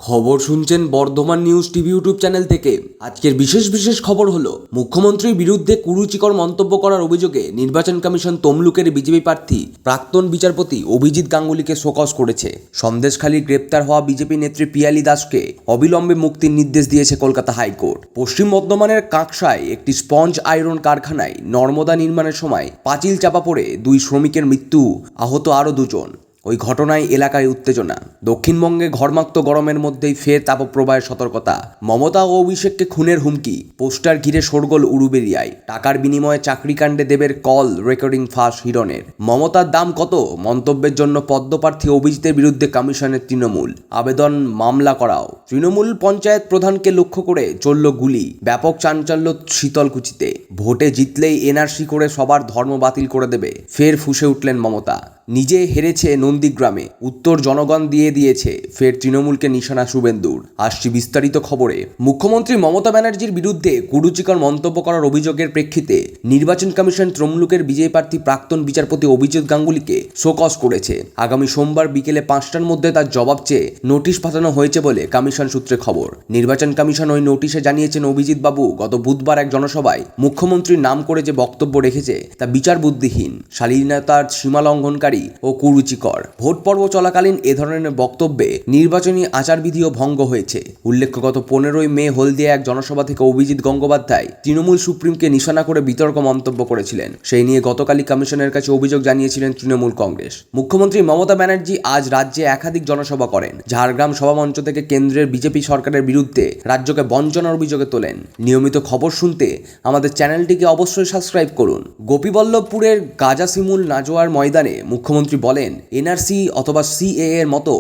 খবর শুনছেন Bardhaman news TV YouTube channel থেকে। আজকের বিশেষ খবর হলো, মুখ্যমন্ত্রীর বিরুদ্ধে কুরুচিকর মন্তব্য করার অভিযোগে নির্বাচন কমিশন তমলুকের বিজেপি প্রার্থী প্রাক্তন বিচারপতি অভিজিৎ গাঙ্গুলিকে শোকজ করেছে। সন্দেশখালীর গ্রেপ্তার হওয়া বিজেপি নেত্রী পিয়ালি দাসকে অবিলম্বে মুক্তির নির্দেশ দিয়েছে কলকাতা হাইকোর্ট। পশ্চিম বর্ধমানের কাঁকসায় একটি স্পঞ্জ আয়রন কারখানায় নর্মদা নির্মাণের সময় পাঁচিল চাপা পড়ে 2 শ্রমিকের মৃত্যু, আহত আরও 2 জন। ওই ঘটনায় এলাকায় উত্তেজনা। দক্ষিণবঙ্গে ঘরমাক্ত গরমের মধ্যেই ফের তাপপ্রবাহের সতর্কতা। মমতা ও অভিষেককে খুনের হুমকি, পোস্টার ঘিরে শোরগোল উড়ুবেরিয়ায়। টাকার বিনিময়ে চাকরিকাণ্ডে দেবের কল রেকর্ডিং ফাঁস হিরণের। মমতার দাম কত মন্তব্যের জন্য পদ্মপ্রার্থী অভিজিতের বিরুদ্ধে কমিশনের তৃণমূল আবেদন, মামলা করাও। তৃণমূল পঞ্চায়েত প্রধানকে লক্ষ্য করে চলল গুলি, ব্যাপক চাঞ্চল্য শীতলকুচিতে। ভোটে জিতলেই এনআরসি করে সবার ধর্ম বাতিল করে দেবে, ফের ফুঁসে উঠলেন মমতা। নিজে হেরেছে নন্দীগ্রামে, উত্তর জনগণ দিয়ে দিয়েছে ফের তৃণমূলকে নিশানা শুভেন্দুর। আসছি বিস্তারিত খবরে। মুখ্যমন্ত্রী মমতা ব্যানার্জির বিরুদ্ধে কুরুচিকর মন্তব্য করার অভিযোগের প্রেক্ষিতে নির্বাচন কমিশন তমলুকের বিজেপি প্রার্থী প্রাক্তন বিচারপতি অভিজিৎ গাঙ্গুলিকে শোকজ করেছে। আগামী সোমবার বিকেলে 5টার মধ্যে তার জবাব চেয়ে নোটিশ পাঠানো হয়েছে বলে কমিশন সূত্রে খবর। নির্বাচন কমিশন ওই নোটিশে জানিয়েছেন, অভিজিৎ বাবু গত বুধবার এক জনসভায় মুখ্যমন্ত্রীর নাম করে যে বক্তব্য রেখেছে তা বিচার বুদ্ধিহীন, শালীনতার সীমা লঙ্ঘনকারী ও কুরুচিকর। ভোট পর্ব চলাকালীন এ ধরনের বক্তব্যে নির্বাচনী আচারবিধিও ভঙ্গ হয়েছে। উল্লেখ্য, গত 15ই মে হলদিয়া এক জনসভা থেকে অভিজিৎ গঙ্গোপাধ্যায় তৃণমূল সুপ্রিমকে নিশানা করে বিতর্ক মন্তব্য করেছিলেন। সেই নিয়ে গতকালই কমিশনের কাছে অভিযোগ জানিয়েছিলেন তৃণমূল কংগ্রেস। মুখ্যমন্ত্রী মমতা ব্যানার্জি আজ রাজ্যে একাধিক জনসভা করেন। ঝাড়গ্রাম সভামঞ্চ থেকে কেন্দ্রের বিজেপি সরকারের বিরুদ্ধে রাজ্যকে বঞ্চনার অভিযোগে তোলেন। নিয়মিত খবর শুনতে আমাদের চ্যানেলটিকে অবশ্যই সাবস্ক্রাইব করুন। গোপীবল্লভপুরের গাজাসিমুল নাজোয়ার ময়দানে মুখ্যমন্ত্রী বলেন, এনআরসি অথবা সিএএ এর মতো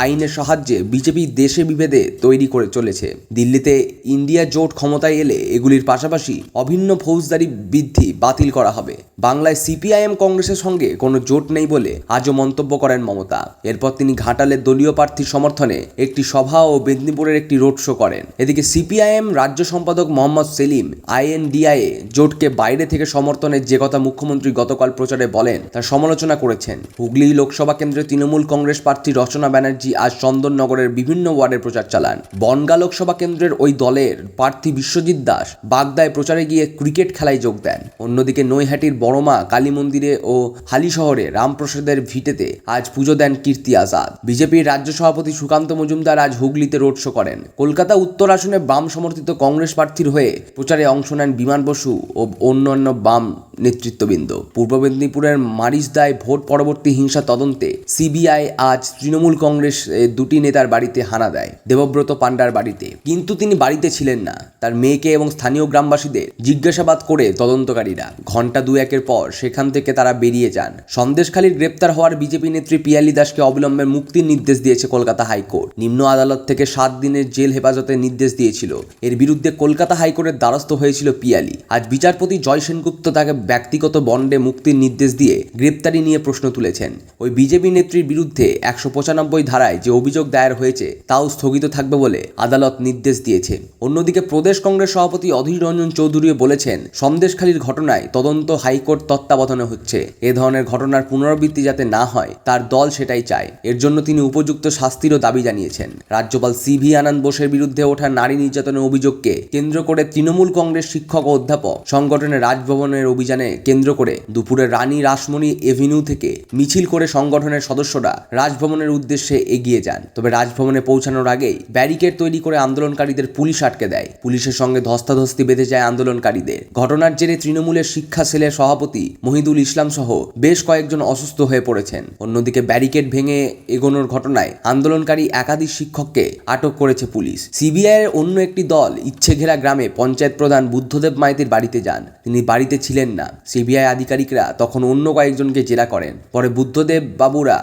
আইনের সাহায্যে বিজেপি দেশে বিভেদে তৈরি করে চলেছে। দিল্লিতে ইন্ডিয়া জোট ক্ষমতায় এলে এগুলির পাশাপাশি অভিন্ন ফৌজদারি বৃদ্ধি বাতিল করা হবে। বাংলায় সিপিআইএম কংগ্রেসের সঙ্গে কোনো জোট নেই বলে আজও মন্তব্য করেন মমতা। এরপর তিনি ঘাটালের দলীয় প্রার্থীর সমর্থনে একটি সভা ও মেদিনীপুরের একটি রোড শো করেন। এদিকে সিপিআইএম রাজ্য সম্পাদক মোহাম্মদ সেলিম আইএনডিআইএ জোটকে বাইরে থেকে সমর্থনের যে কথা মুখ্যমন্ত্রী গতকাল প্রচারে বলেন তার সমালোচনা করেছেন। হুগলি লোকসভা কেন্দ্রে তৃণমূল কংগ্রেস প্রার্থী রচনা ব্যানার্জি আজ চন্দননগরের বিভিন্ন ওয়ার্ডে প্রচার চালান। বনগাঁ লোকসভা কেন্দ্রের ওই দলের প্রার্থী বিশ্বজিৎ দাস বাগদায় প্রচারে গিয়ে ক্রিকেট খেলায় যোগ দেন। অন্যদিকে নৈহাটির বড়মা কালী মন্দিরে ও হালি শহরে রামপ্রসাদের ভিটেতে আজ পুজো দেন কীর্তি আজাদ। বিজেপির রাজ্য সভাপতি সুকান্ত মজুমদার আজ হুগলিতে রোড শো করেন। কলকাতা উত্তর আসনে বাম সমর্থিত কংগ্রেস প্রার্থীর হয়ে প্রচারে অংশ নেন বিমান বসু ও অন্যান্য বাম নেতৃত্ববৃন্দ। পূর্ব মেদিনীপুরের মারিচদায় ভোট পরবর্তী হিংসা তদন্তে সিবিআই আজ তৃণমূল কংগ্রেস 2টি নেতার বাড়িতে হানা দেয়। দেবব্রত পাণ্ডার বাড়িতে, কিন্তু তিনি বাড়িতে ছিলেন না। তার মেয়েকে এবং স্থানীয় গ্রামবাসীদের জিজ্ঞাসাবাদ করে তদন্তকারীরা ঘণ্টা 2-1 পর সেখান থেকে তারা বেরিয়ে যান। সন্দেশখালীর গ্রেপ্তার হওয়ার বিজেপি নেত্রী পিয়ালি দাসকে অবিলম্বে মুক্তির নির্দেশ দিয়েছে কলকাতা হাইকোর্ট। নিম্ন আদালত থেকে 7 দিনের জেল হেফাজতের নির্দেশ দিয়েছিল। এর বিরুদ্ধে কলকাতা হাইকোর্টের দ্বারস্থ হয়েছিল পিয়ালি। আজ বিচারপতি জয় সেনগুপ্ত তাকে ব্যক্তিগত বন্ডে মুক্তির নির্দেশ দিয়ে গ্রেপ্তারি নিয়ে প্রশ্ন তুলেছেন। ওই বিজেপি নেত্রীর বিরুদ্ধে 195 ধারায় যে অভিযোগ দায়ের হয়েছে তাও স্থগিত থাকবে বলে আদালত নির্দেশ দিয়েছে। অন্যদিকে প্রদেশ কংগ্রেস সভাপতি অধীর রঞ্জন চৌধুরীও বলেছেন, সন্দেশখালীর ঘটনায় তদন্ত হাইকোর্ট তত্ত্বাবধানে হচ্ছে। এ ধরনের ঘটনার পুনরাবৃত্তি যাতে না হয় তার দল সেটাই চায়। এর জন্য তিনি উপযুক্ত শাস্তিরও দাবি জানিয়েছেন। রাজ্যপাল সিভি আনন্দ বোসের বিরুদ্ধে ওঠা নারী নির্যাতনের অভিযোগকে কেন্দ্র করে তৃণমূল কংগ্রেস শিক্ষক ও অধ্যাপক সংগঠনের রাজভবনের অভিযানে কেন্দ্র করে দুপুরে রানী রাসমণি এভিনিউ থেকে মিছিল করে সংগঠনের সদস্যরা রাজভবনের উদ্দেশ্যে এগিয়ে যান। তবে রাজভবনে পৌঁছানোর আগেই ব্যারিকেড তৈরি করে আন্দোলনকারীদের পুলিশ আটকে দেয়। পুলিশের সঙ্গে ধস্তাধস্তি বেঁধে যায় আন্দোলনকারীদের। ঘটনার জেরে তৃণমূলের শিক্ষা সেলের সভাপতি মহিদুল ইসলাম সহ বেশ কয়েকজন অসুস্থ হয়ে পড়েছেন। অন্যদিকে ব্যারিকেড ভেঙে এগোনোর ঘটনায় আন্দোলনকারী একাধিক শিক্ষককে আটক করেছে পুলিশ। সিবিআইয়ের অন্য একটি দল ইচ্ছেঘেরা গ্রামে পঞ্চায়েত প্রধান বুদ্ধদেব মাইতির বাড়িতে যান। তিনি বাড়িতে ছিলেন না। সিবিআই আধিকারিকরা তখন অন্য কয়েকজনকে জেরা করেন। পরে বুদ্ধদেব বাবুরা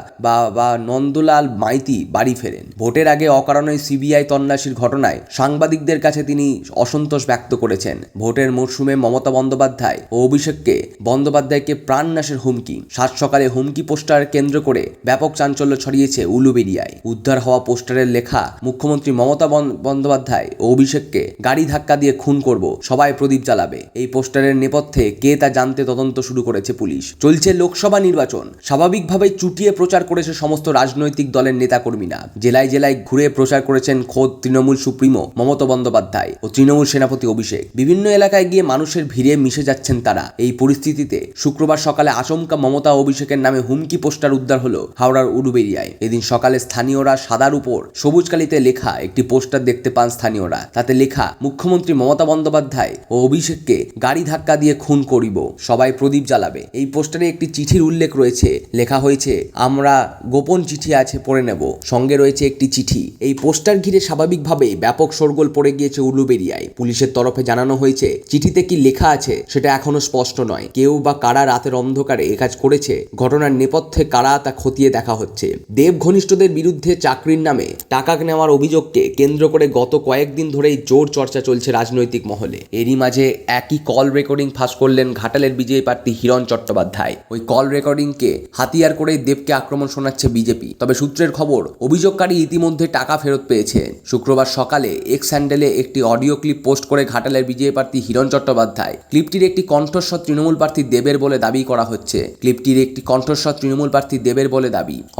বা নন্দলাল মাইতি বাড়ি ফেরেন। ভোটের আগে অকারণে সিবিআই তল্লাশির ঘটনায় সাংবাদিকদের কাছে তিনি অসন্তোষ ব্যক্ত করেছেন। ভোটের মরশুমে মমতা বন্দ্যোপাধ্যায় ও অভিষেককে বন্দ্যোপাধ্যায়কে প্রাণনাশের হুমকি। সাত সকালে হুমকি পোস্টার কেন্দ্র করে ব্যাপক চাঞ্চল্য ছড়িয়েছে উলুবেড়িয়ায়। উদ্ধার হওয়া পোস্টারের লেখা, মুখ্যমন্ত্রী মমতা বন্দ্যোপাধ্যায় ও অভিষেককে গাড়ি ধাক্কা দিয়ে খুন করব, সবাই প্রদীপ জ্বালাবে। এই পোস্টারের নেপথ্যে কে তা তা জানতে তদন্ত শুরু করেছে পুলিশ। চলছে লোকসভা নির্বাচন, স্বাভাবিকভাবেই চুটিয়ে প্রচার করেছে সমস্ত রাজনৈতিক দলের নেতাকর্মীরা। জেলায় জেলায় ঘুরে প্রচার করেছেন খোদ তৃণমূল সুপ্রিমো মমতা বন্দ্যোপাধ্যায় ও তৃণমূল সেনাপতি অভিষেক। বিভিন্ন এলাকায় গিয়ে মানুষের ভিড়ে মিশে যাচ্ছেন তারা। এই পরিস্থিতিতে শুক্রবার সকালে আচমকা মমতা ও অভিষেকের নামে হুমকি পোস্টার উদ্ধার হলো হাওড়ার উলুবেড়িয়ায়। এদিন সকালে স্থানীয়রা সাদার উপর সবুজ কালিতে লেখা একটি পোস্টার দেখতে পান স্থানীয়রা। তাতে লেখা, মুখ্যমন্ত্রী মমতা বন্দ্যোপাধ্যায় ও অভিষেককে গাড়ি ধাক্কা দিয়ে খুন করিব, সবাই প্রদীপ জ্বালাবে। এই পোস্টারে একটি চিঠির উল্লেখ রয়েছে, লেখা হয়েছে, আমরা গোপন চিঠি আছে পড়ে নেব। সঙ্গে রয়েছে একটি চিঠি। এই পোস্টার ঘিরে স্বাভাবিকভাবেই ব্যাপক শোরগোল পড়ে গিয়েছে উলুবেড়িয়ায়। পুলিশের তরফে জানানো হয়েছে, চিঠিতে কি লেখা আছে সেটা এখনো স্পষ্ট নয়। কেউ বা কারা রাতের অন্ধকারে একাজ করেছে, ঘটনার নেপথ্যে কারা তা খতিয়ে দেখা হচ্ছে। দেব ঘনিষ্ঠদের বিরুদ্ধে চাকরির নামে টাকা নেওয়ার অভিযোগকে কেন্দ্র করে গত কয়েকদিন ধরেই জোর চর্চা চলছে রাজনৈতিক মহলে। এরই মাঝে একই কল রেকর্ডিং ফাঁস করলেন ঘাটালের বিজেপি প্রার্থী হিরণ চট্টোপাধ্যায়। ওই কল রেকর্ডিংকে হাতিয়ার করে দেবকে আক্রমণ শোনাচ্ছে বিজেপি। তবে সূত্রের খবর, অভিযোগকারী ইতিমধ্যে টাকা ফেরত পেয়েছে। শুক্রবার সকালে এক্স হ্যান্ডেলে একটি অডিও ক্লিপ পোস্ট করে ঘাটালের বিজেপি প্রার্থী হিরণ চট্টোপাধ্যায়। ক্লিপটির একটি কণ্ঠস্বর তৃণমূল প্রার্থী দেবের বলে দাবি করা হচ্ছে।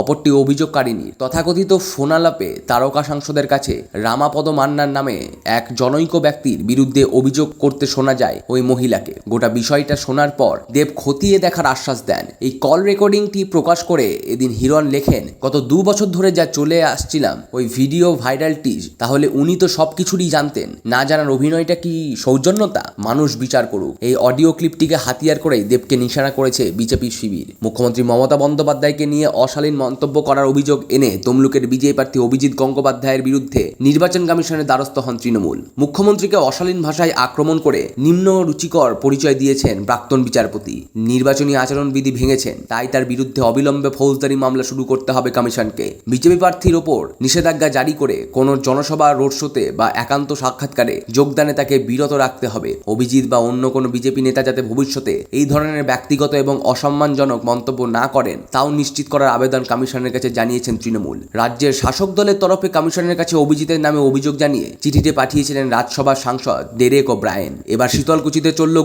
অপরটি অভিযোগকারিনীর। তথাকথিত ফোনালাপে তারকা সাংসদের কাছে রামাপদ মান্নার নামে এক জনৈক ব্যক্তির বিরুদ্ধে অভিযোগ করতে শোনা যায় ওই মহিলাকে। গোটা বিষয়টা শোনার পর দেব খতিয়ে দেখার আশ্বাস দেন। এই কল রেকর্ডিংটি প্রকাশ করে এদিন হিরণ লেখেন, গত 2 বছর ধরে যা চলে আসছিলাম ওই ভিডিও ভাইরালটি, তাহলে উনি তো সবকিছুরই জানতেন, না জানার অভিনয়টা কি সৌজন্যতা? মানুষ বিচার করুক। এই অডিও ক্লিপটিকে হাতিয়ার করেই দেবকে নিশানা করেছে বিজেপি শিবির। মুখ্যমন্ত্রী মমতা বন্দ্যোপাধ্যায়কে নিয়ে অশালীন মন্তব্য করার অভিযোগ এনে তমলুকের বিজেপি প্রার্থী অভিজিৎ গঙ্গোপাধ্যায়ের বিরুদ্ধে নির্বাচন কমিশনের দ্বারস্থ হন তৃণমূল। মুখ্যমন্ত্রীকে অশালীন ভাষায় আক্রমণ করে নিম্ন রুচিকর পরিচয় দিয়েছেন প্রাক্তন বিচারপতি। নির্বাচনী আচরণবিধি ভেঙেছেন, তাই তার বিরুদ্ধে অবিলম্বে ফৌজদারি মামলা শুরু করতে হবে কমিশনকে। বিজেপি প্রার্থীর ওপর নিষেধাজ্ঞা জারি করে কোনো জনসভা, রোড শোতে বা একান্ত সাক্ষাৎকারে যোগদানে তাকে বিরত রাখতে হবে। অভিজিৎ বা অন্য কোনো বিজেপি নেতা যাতে ভবিষ্যতে এই ধরনের ব্যক্তিগত এবং অসম্মানজনক মন্তব্য না করেন, তাও নিশ্চিত করার আবেদন কমিশনের কাছে জানিয়েছেন তৃণমূল। রাজ্যের শাসক দলের তরফে কমিশনের কাছে অভিজিতের নামে অভিযোগ জানিয়ে চিঠিতে পাঠিয়েছিলেন রাজ্যসভার সাংসদ ডেরেক ওব্রায়েন। এবার শীতলকুচিতে চলল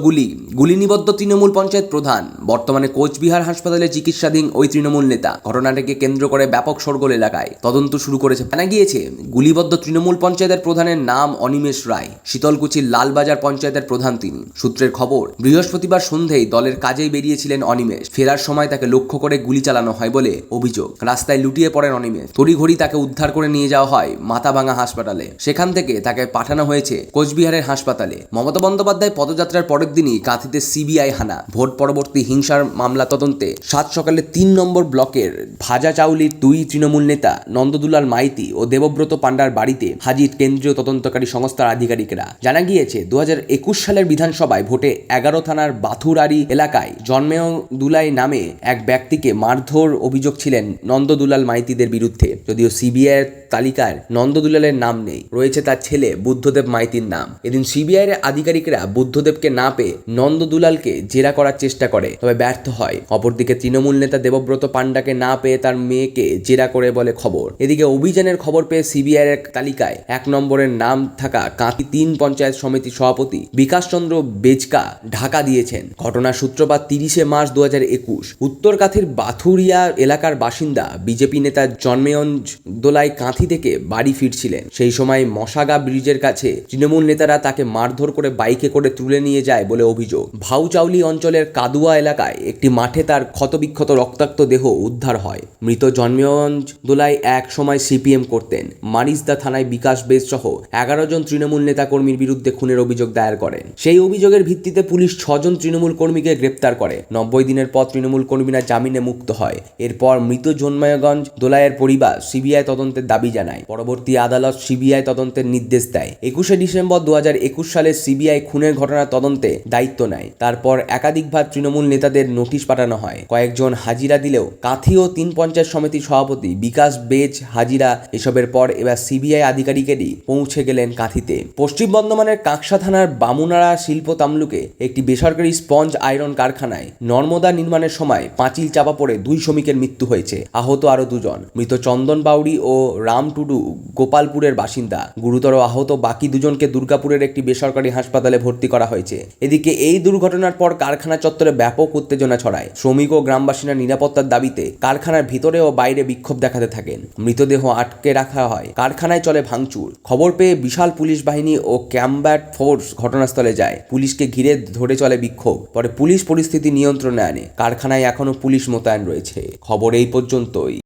গুলি নিবদ্ধ তৃণমূল পঞ্চায়েত প্রধান। বর্তমানে কোচবিহার হাসপাতালে চিকিৎসাধীন ওই তৃণমূল নেতা। ঘটনাটিকে কেন্দ্র করে ব্যাপক শোরগোল এলাকায়। তদন্ত শুরু করেছে। জানা গিয়েছে, গুলিবদ্ধ তৃণমূল পঞ্চায়েতের প্রধানের নাম অনিমেষ রায়। শীতলকুচির লালবাজার পঞ্চায়েতের প্রধান তিনি। সূত্রের খবর, বৃহস্পতিবার সন্ধ্যেই দলের কাজেই বেরিয়েছিলেন অনিমেষ। ফেরার সময় তাকে লক্ষ্য করে গুলি চালানো হয় বলে অভিযোগ। রাস্তায় লুটিয়ে পড়েন অনিমেষ। তড়িঘড়ি তাকে উদ্ধার করে নিয়ে যাওয়া হয় মাথাভাঙা হাসপাতালে। সেখান থেকে তাকে পাঠানো হয়েছে কোচবিহারের হাসপাতালে। মমতা বন্দ্যোপাধ্যায় পদযাত্রার পরের দিনই কাঁথিতে সিবিআই হানা। ভোট পরবর্তী হিংসার মামলা তদন্তে 7 সকালে 3 নম্বর ব্লকের ভাজাচাউলির 2 তৃণমূল নেতা নন্দদুলাল মাইতি ও দেবব্রত পান্ডার বাড়িতে হাজির কেন্দ্রীয় তদন্তকারী সংস্থার আধিকারিকরা। জানা গিয়েছে, 2021 সালের বিধানসভায় ভোটে 11 থানার বাথুরারি এলাকায় জন্মেয় দুলাই নামে এক ব্যক্তিকে মারধর অভিযোগ ছিলেন নন্দদুলাল মাইতিদের বিরুদ্ধে। যদিও সিবিআইয়ের তালিকায় নন্দদুলালের নাম নেই, রয়েছে তার ছেলে বুদ্ধদেব মাইতির নাম। এদিন সিবিআইয়ের আধিকারিকরা বুদ্ধদেবকে না পেয়ে নন্দদুলালকে জেরা করার চেষ্টা করে, তবে ব্যর্থ হয়। অপরদিকে তৃণমূল নেতা দেবব্রত পান্ডাকে না পেয়ে তার মেয়েকে জেরা করে বলে খবর। এদিকে অভিযানের খবর পেয়ে সিবিআইয়ের তালিকায় 1 নম্বরের নাম থাকা কাঁথি 3 পঞ্চায়েত সমিতির সভাপতি বিকাশ চন্দ্র বেজকা ঢাকা দিয়েছেন। ঘটনার সূত্রপাত 30 মার্চ 2021। উত্তর কাঁথির বাথুরিয়া এলাকার বাসিন্দা বিজেপি নেতা জন্মেয়ঞ্জ দোলাই কাঁথি থেকে বাড়ি ফিরছিলেন। সেই সময় মশাগা ব্রিজের কাছে তৃণমূল নেতারা তাকে মারধর করে বাইকে করে তুলে নিয়ে যায় বলে অভিযোগ। ভাউচাউলি অঞ্চলের কাদুয়া এলাকায় একটি মাঠে তার ক্ষতবিক্ষত রক্তাক্ত দেহ উদ্ধার হয়। মৃত জন্মেয়ঞ্জ দোলাই এক সময় সিপিএম করতেন। মারিজদা থানায় বিকাশ বেজ সহ 11 জন তৃণমূল নেতা কর্মীর বিরুদ্ধে খুনের অভিযোগ দায়ের করেন। সেই অভিযোগের ভিত্তিতে পুলিশ 6 জন তৃণমূল কর্মীকে গ্রেপ্তার করে। 90 দিনের পর তৃণমূল কর্মীরা জামিনে মুক্ত হয়। এরপর মৃত জন্মেয়গঞ্জ দোলাইয়ের পরিবার সিবিআই তদন্তের দাবি জানায়। পরবর্তী আদালত সিবিআই তদন্তের নির্দেশ দেয়। 21 ডিসেম্বর 2021 সালে সিবিআই খুনের ঘটনার তদন্তে দায়িত্ব নেয়। তারপর একাধিকবার তৃণমূল নেতাদের নোটিশ পাঠানো হয়। কয়েকজন হাজিরা দিলেও কাঁথি ও 3 পঞ্চায়েত সমিতির সভাপতি বিকাশ বেজ হাজিরা এসবের পর এবার সিবিআই আধিকারিকেরই পৌঁছে গেলেন কাঁথিতে। পশ্চিম বর্ধমানের কাঁকসা থানার বামুনারা শিল্প তামলুকে একটি বেসরকারি স্পঞ্জ আয়রন কারখানায় নর্মদা নির্মাণের সময় পাঁচিল চাপা পড়ে 2 শ্রমিকের মৃত্যু হয়েছে, আহত আরো 2 জন। মৃত চন্দন বাউরি ও রাম টুডু গোপালপুরের বাসিন্দা। গুরুতর আহত বাকি 2 জনকে দুর্গাপুরের একটি বেসরকারি হাসপাতালে ভর্তি করা হয়েছে। এদিকে এই দুর্ঘটনা ঘটনার পর কারখানা চত্বরে ব্যাপক উত্তেজনা ছড়ায়। শ্রমিক ও গ্রামবাসীরা নিরাপত্তার দাবিতে কারখানার ভিতরে ও বাইরে বিক্ষোভ দেখাতে থাকেন। মৃতদেহ আটকে রাখা হয়। কারখানায় চলে ভাঙচুর। খবর পেয়ে বিশাল পুলিশ বাহিনী ও কম্ব্যাট ফোর্স ঘটনাস্থলে যায়। পুলিশকে ঘিরে ধরে চলে বিক্ষোভ। পরে পুলিশ পরিস্থিতি নিয়ন্ত্রণে আনে। কারখানায় এখনো পুলিশ মোতায়েন রয়েছে। খবর এই পর্যন্তই।